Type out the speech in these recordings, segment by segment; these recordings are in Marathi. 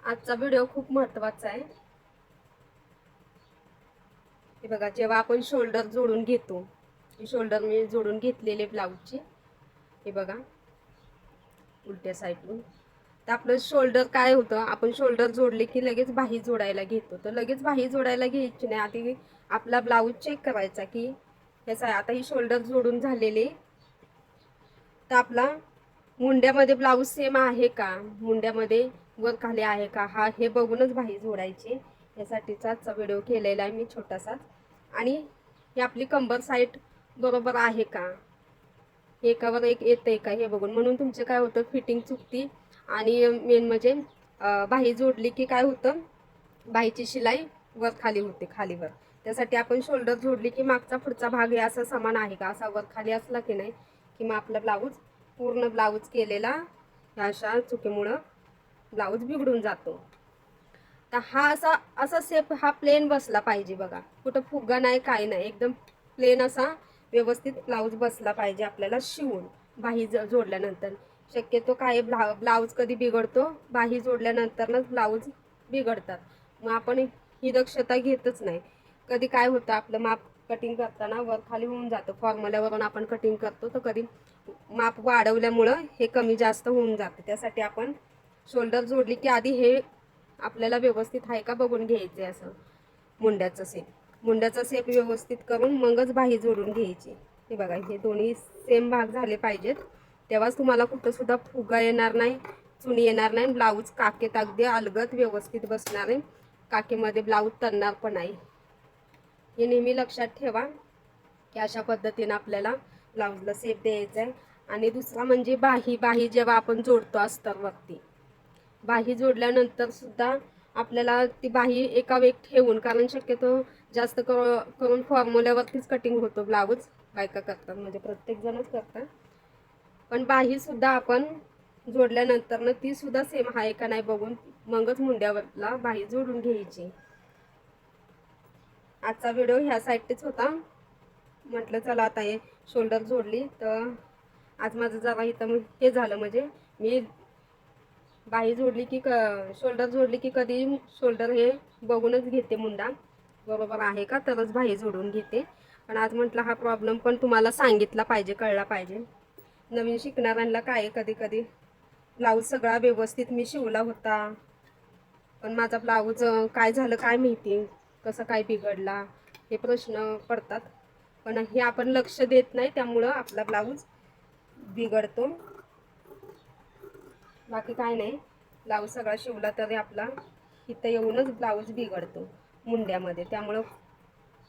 आजचा व्हिडिओ खूप महत्त्वाचा आहे। हे बघा, जेव्हा आपण शोल्डर जोडून घेतो, ही शोल्डर मी जोडून घेतलेले ब्लाऊजची, हे बघा उलट्या साईडून। तर आपलं शोल्डर काय होतं, आपण शोल्डर जोडले की लगेच बाही जोडायला घेतो। तर लगेच बाही जोडायला घ्यायची नाही, आधी आपला ब्लाऊज चेक करायचा की ह्याचा आता ही शोल्डर जोडून झालेली, तर आपला मुंड्यामध्ये ब्लाऊज सेम आहे का, मुंड्यामध्ये वर खाली आहे का, हे बघूनच बाही जोडायची। यासाठीचा आजचा व्हिडिओ केलेला आहे मी छोटासाच। आणि ही आपली कंबर साईड बरोबर आहे का, एकावर एक येते का हे बघून, म्हणून तुमचे काय होतं फिटिंग चुकती। आणि मेन म्हणजे बाही जोडली की काय होतं, बाहीची शिलाई वर खाली होते, खालीवर। त्यासाठी आपण शोल्डर जोडली की मागचा पुढचा भाग हे असा समान आहे का, असा वर खाली असला की नाही की मग आपला ब्लाऊज पूर्ण ब्लाऊज केलेला अशा चुकीमुळं ब्लाऊज बिघडून जातो। तर हा असा असा शेप हा प्लेन बसला पाहिजे बघा, कुठं फुगा नाही काय नाही, एकदम प्लेन असा व्यवस्थित ब्लाऊज बसला पाहिजे आपल्याला शिवून बाही जोडल्यानंतर। शक्यतो काय ब्लाऊज कधी बिघडतो, बाही जोडल्यानंतरच ब्लाऊज बिघडतात। मग आपण ही दक्षता घेतच नाही। कधी काय होतं, आपलं माप कटिंग करताना वर खाली होऊन जातं, फॉर्म्युल्यावरून आपण कटिंग करतो, तर कधी माप वाढवल्यामुळं हे कमी जास्त होऊन जातं। त्यासाठी आपण शोल्डर जोडली की आधी हे आपल्याला व्यवस्थित आहे का बघून घ्यायचे। असं मुंड्याचा शेप व्यवस्थित करून मगच बाही जोडून घ्यायची। हे बघा, हे दोन्ही सेम भाग झाले पाहिजेत, तेव्हाच तुम्हाला कुठं सुद्धा फुगा येणार नाही, चुनी येणार नाही, ब्लाऊज काकेत अगदी अलगद व्यवस्थित बसणार आहे, काकेमध्ये ब्लाऊज तणणार पण नाही। हे नेहमी लक्षात ठेवा की अशा पद्धतीने आपल्याला ब्लाऊजला शेप द्यायचा आहे। आणि दुसरा म्हणजे बाही जेव्हा आपण जोडतो अस्तरवरती, बाही जोडल्यानंतर सुद्धा आपल्याला ती बाही एका वेग ठेवून, कारण शक्यतो जास्त करून फॉर्म्युल्यावरतीच कटिंग होतो ब्लाऊज, बायका करतात म्हणजे प्रत्येक जणच करतात, पण बाही सुद्धा आपण जोडल्यानंतर ना ती सुद्धा सेम आहे का नाही बघून मगच मुंड्यावरला बाही जोडून घ्यायची। आजचा व्हिडिओ ह्यासाठीच होता, म्हटलं चला आता हे शोल्डर जोडली तर आज माझं जरा इथं हे झालं, म्हणजे मी बाही जोडली की शोल्डर जोडली की कधी शोल्डर हे बघूनच घेते, मुंडा बरोबर आहे का तरच बाही जोडून घेते। पण आज म्हटलं हा प्रॉब्लेम पण तुम्हाला सांगितला पाहिजे, कळला पाहिजे। नवीन शिकणाऱ्यांना काय कधी कधी ब्लाऊज सगळा व्यवस्थित मी शिवला होता, पण माझा ब्लाऊज काय झालं काय माहिती, कसं काय बिघडला, हे प्रश्न पडतात। पण हे आपण लक्ष देत नाही, त्यामुळं आपला ब्लाऊज बिघडतो, बाकी काय नाही। ब्लाऊज सगळा शिवला तरी आपला इथं येऊनच ब्लाऊज बिघडतो मुंड्यामध्ये, त्यामुळं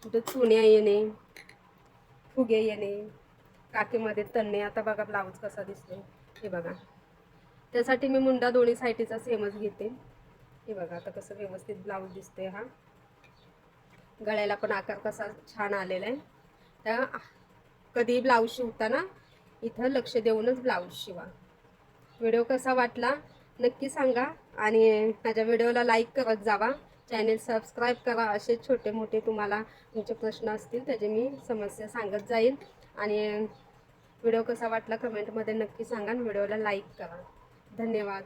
कुठं चुन्या येणे, फुगे येणे, काकेमध्ये तणणे। आता बघा ब्लाऊज कसा दिसतो, हे बघा, त्यासाठी मी मुंडा दोन्ही साईडचा सेमच घेते। हे बघा आता कसं व्यवस्थित ब्लाऊज दिसतोय, हा गळ्याला पण आकार कसा छान आलेला आहे। तर कधी ब्लाऊज शिवताना इथं लक्ष देऊनच ब्लाऊज शिवा। व्हिडिओ कसा वाटला नक्की सांगा, आणि माझ्या व्हिडिओला लाईक करत जावा, चॅनेल सबस्क्राईब करा। असे छोटे मोठे तुम्हाला तुमचे प्रश्न असतील त्याचे मी समस्या सांगत जाईल। आणि व्हिडिओ कसा वाटला कमेंटमध्ये नक्की सांगा, आणि व्हिडिओला लाईक करा। धन्यवाद।